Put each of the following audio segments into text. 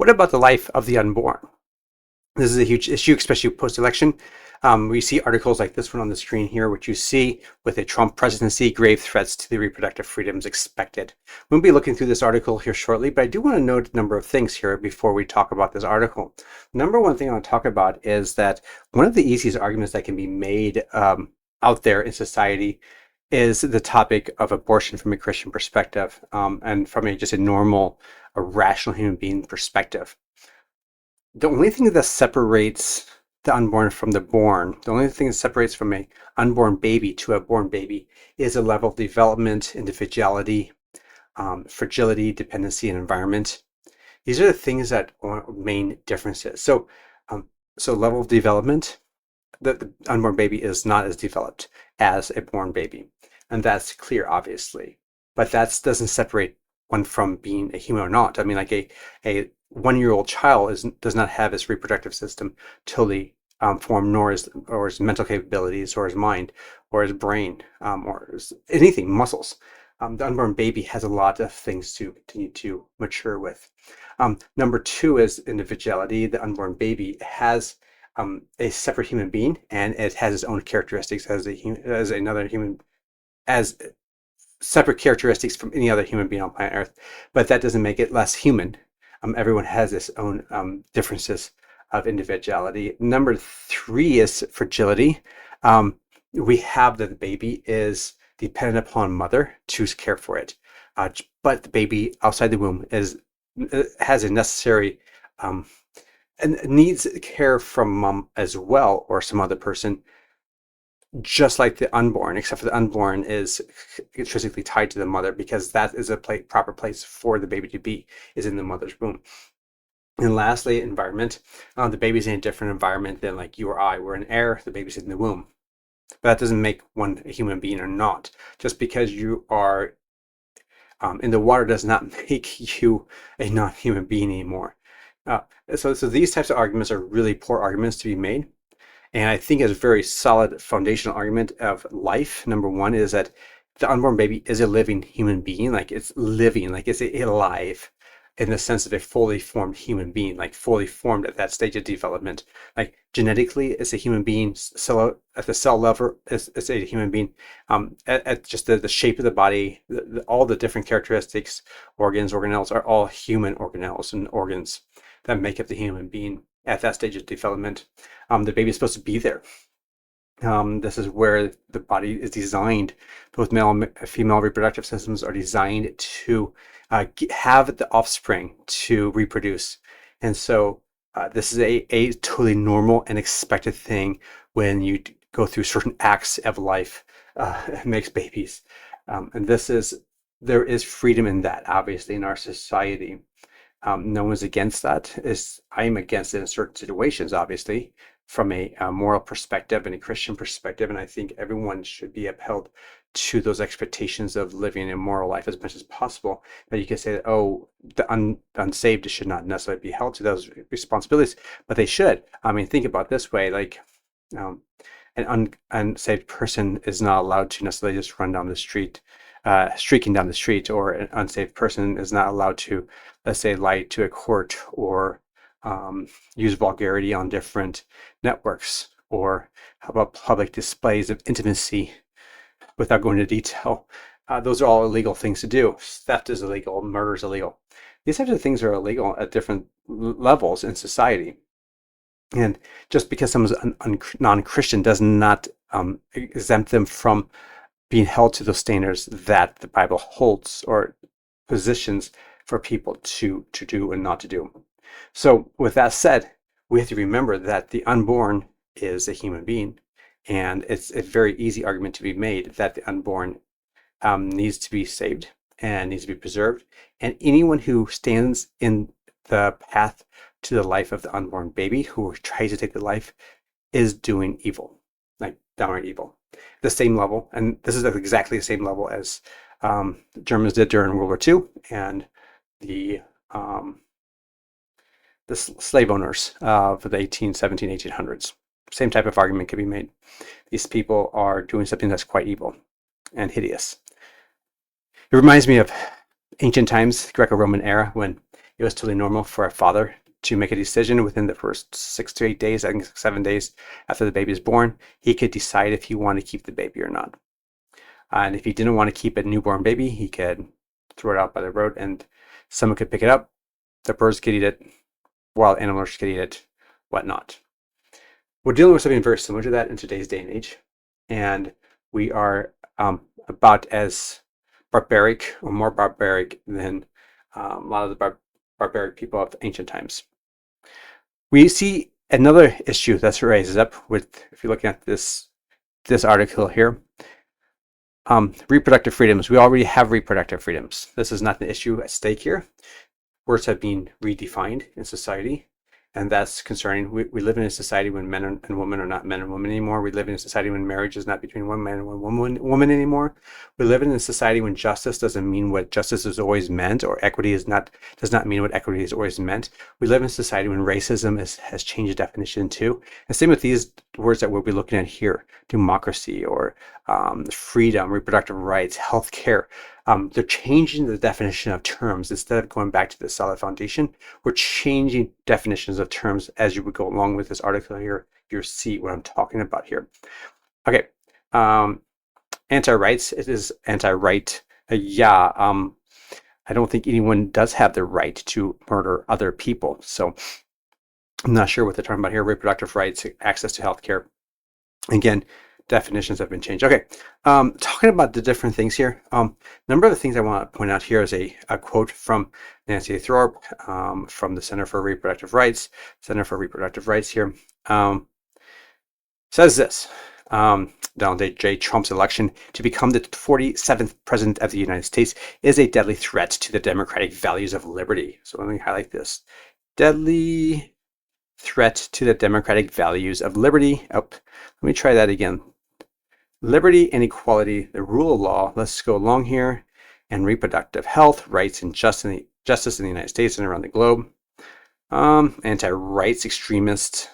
what about the life of the unborn? This is a huge issue, especially post-election. We see articles like this one on the screen here, which you see with a Trump presidency, grave threats to the reproductive freedoms expected. We'll be looking through this article here shortly, but I do want to note a number of things here before we talk about this article. Number one thing I want to talk about is that one of the easiest arguments that can be made out there in society is the topic of abortion from a Christian perspective, and from just a normal, a rational human being perspective. The only thing that separates the unborn from the born, the only thing that separates from a unborn baby to a born baby is a level of development, individuality, fragility, dependency, and environment. These are the things that are main differences. So level of development, the unborn baby is not as developed as a born baby. And that's clear, obviously. But that doesn't separate one from being a human or not. I mean, like a 1-year-old child does not have his reproductive system totally formed, nor his mental capabilities, or his mind, or his brain, or anything, muscles. The unborn baby has a lot of things to continue to mature with. Number two is individuality. The unborn baby has a separate human being, and it has its own characteristics as separate characteristics from any other human being on planet Earth, but that doesn't make it less human. Everyone has its own differences of individuality. Number three is fragility. We have that the baby is dependent upon mother to care for it, but the baby outside the womb has a necessary and needs care from mom as well, or some other person, just like the unborn, except for the unborn is intrinsically tied to the mother, because that is a proper place for the baby to be, is in the mother's womb. And lastly, environment. The baby's in a different environment than like you or I. We're in air, the baby's in the womb. But that doesn't make one a human being or not. Just because you are in the water does not make you a non-human being anymore. So these types of arguments are really poor arguments to be made. And I think a very solid foundational argument of life, number one, is that the unborn baby is a living human being. Like it's living, like it's alive in the sense of a fully formed human being, like fully formed at that stage of development. Like genetically, it's a human being. At the cell level, it's a human being. At just the shape of the body, all the different characteristics, organelles are all human organelles and organs that make up the human being at that stage of development. The baby is supposed to be there. This is where the body is designed. Both male and female reproductive systems are designed to have the offspring to reproduce. And so this is a totally normal and expected thing when you go through certain acts of life. It makes babies. And there is freedom in that, obviously, in our society. No one's against that. I'm against it in certain situations, obviously, from a moral perspective and a Christian perspective, and I think everyone should be upheld to those expectations of living a moral life as much as possible. But you can say that, oh, the unsaved should not necessarily be held to those responsibilities, but they should. I mean, think about it this way, like an unsaved person is not allowed to necessarily just run down the street, streaking down the street, or an unsaved person is not allowed to, let's say, lie to a court, or use vulgarity on different networks, or how about public displays of intimacy without going into detail. Those are all illegal things to do. Theft is illegal, murder is illegal. These types of things are illegal at different levels in society. And just because someone's non-Christian does not exempt them from being held to those standards that the Bible holds or positions for people to do and not to do. So with that said, we have to remember that the unborn is a human being, and it's a very easy argument to be made that the unborn needs to be saved and needs to be preserved. And anyone who stands in the path to the life of the unborn baby, who tries to take the life, is doing evil, like downright evil. The same level, and this is exactly the same level as the Germans did during World War II, and the slave owners of the 1800s. Same type of argument can be made. These people are doing something that's quite evil and hideous. It reminds me of ancient times, Greco-Roman era, when it was totally normal for a father to make a decision within the first 6 to 8 days, I think 7 days after the baby is born. He could decide if he wanted to keep the baby or not. And if he didn't want to keep a newborn baby, he could throw it out by the road and someone could pick it up. The birds could eat it, wild animals could eat it, whatnot. We're dealing with something very similar to that in today's day and age. And we are about as barbaric or more barbaric than a lot of the barbaric people of ancient times. We see another issue that's raises up with, if you're looking at this article here, reproductive freedoms. We already have reproductive freedoms. This is not an issue at stake here. Words have been redefined in society, and that's concerning. We live in a society when men and women are not men and women anymore. We live in a society when marriage is not between one man and one woman anymore. We live in a society when justice doesn't mean what justice has always meant, or equity does not mean what equity has always meant. We live in a society when racism has changed definition too. And same with these words that we'll be looking at here: democracy or freedom, reproductive rights, healthcare. They're changing the definition of terms instead of going back to the solid foundation. We're changing definitions of terms as you would go along with this article here. You'll see what I'm talking about here. Okay, anti-rights. It is anti-right. I don't think anyone does have the right to murder other people. So I'm not sure what they're talking about here. Reproductive rights, access to healthcare. Again, definitions have been changed. Okay, talking about the different things here. Number of the things I want to point out here is a quote from Nancy Thorpe from the Center for Reproductive Rights. Center for Reproductive Rights here says this: Donald J. Trump's election to become the 47th president of the United States is a deadly threat to the democratic values of liberty. So let me highlight this: deadly threat to the democratic values of liberty. Oh, let me try that again. Liberty and equality, the rule of law, let's go along here, and reproductive health, rights, and justice in the United States and around the globe. Anti-rights extremists.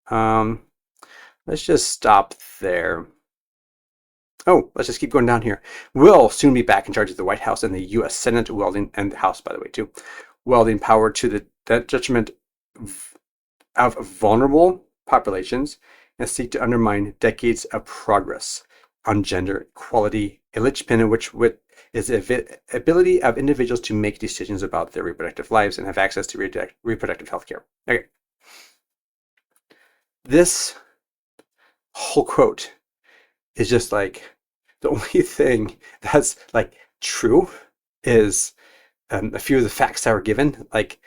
Let's just stop there. Oh, let's just keep going down here. Will soon be back in charge of the White House and the U.S. Senate, wielding, and the House, by the way, too, wielding power to the detriment of vulnerable populations and seek to undermine decades of progress on gender equality, a linchpin in which is the ability of individuals to make decisions about their reproductive lives and have access to reproductive health care. Okay. This whole quote is just like, the only thing that's like true is a few of the facts that were given, like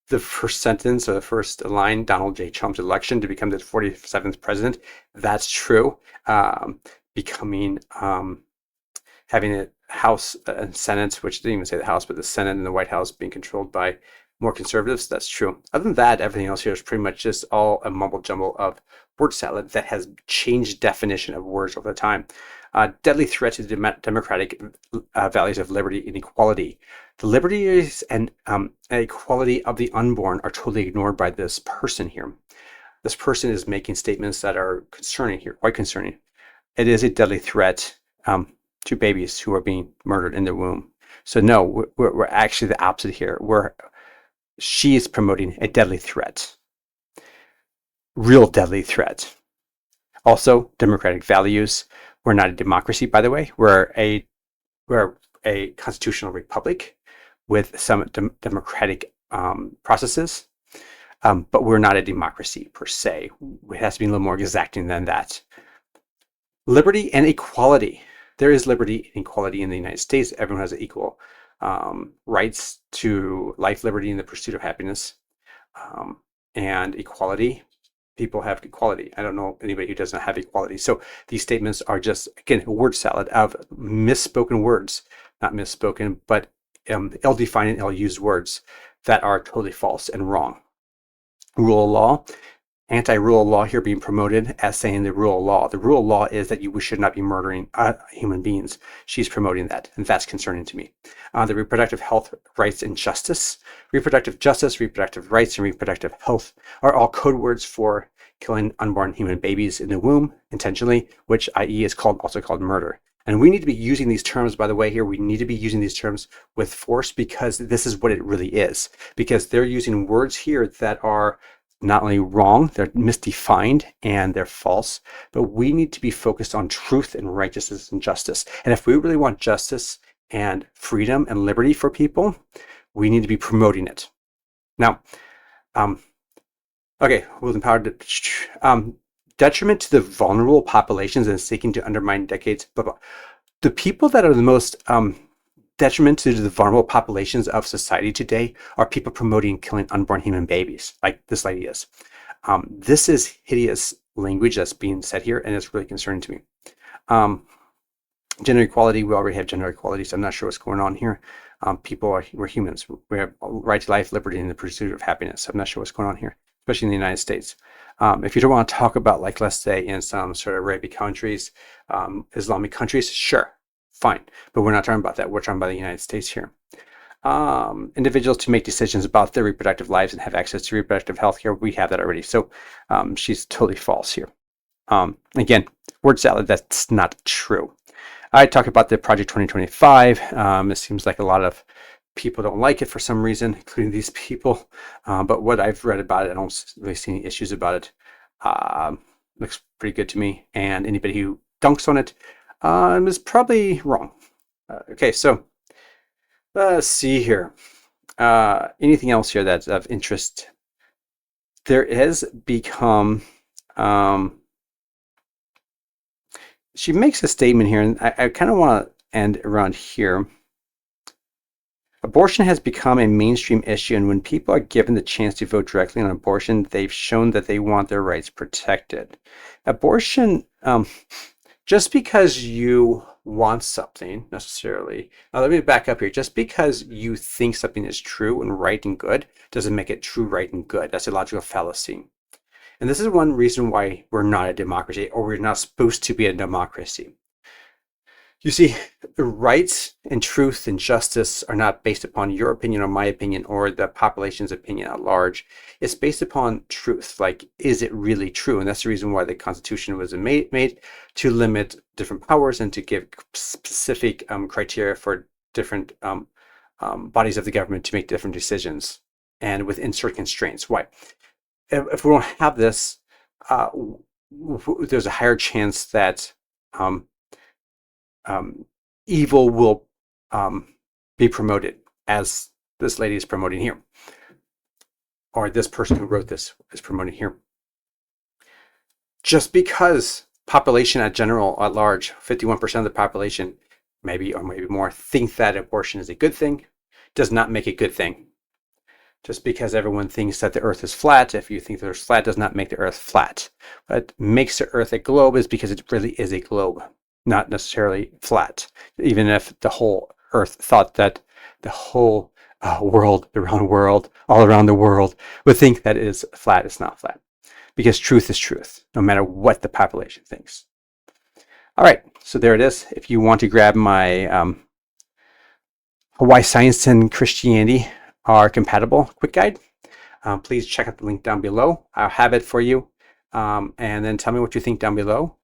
the first sentence or the first line, Donald J. Trump's election to become the 47th president. That's true. Having a House and Senate, which didn't even say the House, but the Senate and the White House being controlled by more conservatives, that's true. Other than that, everything else here is pretty much just all a mumble jumble of word salad that has changed definition of words over time. Deadly threat to the democratic values of liberty and equality. The liberties and equality of the unborn are totally ignored by this person here. This person is making statements that are concerning here, quite concerning. It is a deadly threat to babies who are being murdered in their womb. So no, we're actually the opposite here. She is promoting a deadly threat. Real deadly threat. Also, democratic values. We're not a democracy, by the way. We're a constitutional republic with some democratic processes, but we're not a democracy per se. It has to be a little more exacting than that. Liberty and equality. There is liberty and equality in the United States. Everyone has equal rights to life, liberty, and the pursuit of happiness, and equality. People have equality. I don't know anybody who doesn't have equality. So these statements are just, again, a word salad of misspoken words, not misspoken, but ill-defined and ill-used words that are totally false and wrong. Rule of law. Anti-rule of law here being promoted as saying the rule of law. The rule of law is that we should not be murdering human beings. She's promoting that, and that's concerning to me. The reproductive health, rights, and justice. Reproductive justice, reproductive rights, and reproductive health are all code words for killing unborn human babies in the womb intentionally, which i.e. is also called murder. And we need to be using these terms, by the way, here, we need to be using these terms with force, because this is what it really is. Because they're using words here that are not only wrong, they're misdefined and they're false, but we need to be focused on truth and righteousness and justice. And if we really want justice and freedom and liberty for people, we need to be promoting it. Now, okay, who is empowered? Detriment to the vulnerable populations and seeking to undermine decades, blah, blah. The people that are the most detriment to the vulnerable populations of society today are people promoting killing unborn human babies, like this lady is. This is hideous language that's being said here, and it's really concerning to me. Gender equality, we already have gender equality, so I'm not sure what's going on here. We're humans. We have right to life, liberty, and the pursuit of happiness. I'm not sure what's going on here, especially in the United States. If you don't want to talk about, like, let's say in some sort of Arabic countries, Islamic countries, sure, fine. But we're not talking about that. We're talking about the United States here. Individuals to make decisions about their reproductive lives and have access to reproductive health care. We have that already. So she's totally false here. Again, word salad, that's not true. I talked about the Project 2025. It seems like a lot of people don't like it for some reason, including these people. But what I've read about it, I don't really see any issues about it. Looks pretty good to me. And anybody who dunks on it is probably wrong. Okay, so let's see here. Anything else here that's of interest? There has become... she makes a statement here, and I kind of want to end around here. Abortion has become a mainstream issue, and when people are given the chance to vote directly on abortion, they've shown that they want their rights protected. Abortion, just because you want something necessarily, now let me back up here, just because you think something is true and right and good doesn't make it true, right, and good. That's a logical fallacy. And this is one reason why we're not a democracy, or we're not supposed to be a democracy. You see, the rights and truth and justice are not based upon your opinion or my opinion or the population's opinion at large. It's based upon truth. Like, is it really true? And that's the reason why the Constitution was made to limit different powers and to give specific criteria for different bodies of the government to make different decisions and within certain constraints. Why? If we don't have this, there's a higher chance that evil will be promoted, as this lady is promoting here, or this person who wrote this is promoting here. Just because population at large, 51% of the population, maybe or maybe more, think that abortion is a good thing, does not make it a good thing. Just because everyone thinks that the earth is flat, if you think the earth is flat, does not make the earth flat. What makes the earth a globe is because it really is a globe, not necessarily flat. Even if the whole earth thought that the whole world, the round world, all around the world would think that it is flat, it's not flat. Because truth is truth, no matter what the population thinks. All right, so there it is. If you want to grab my Why Science and Christianity Are Compatible quick guide, please check out the link down below. I'll have it for you. And then tell me what you think down below.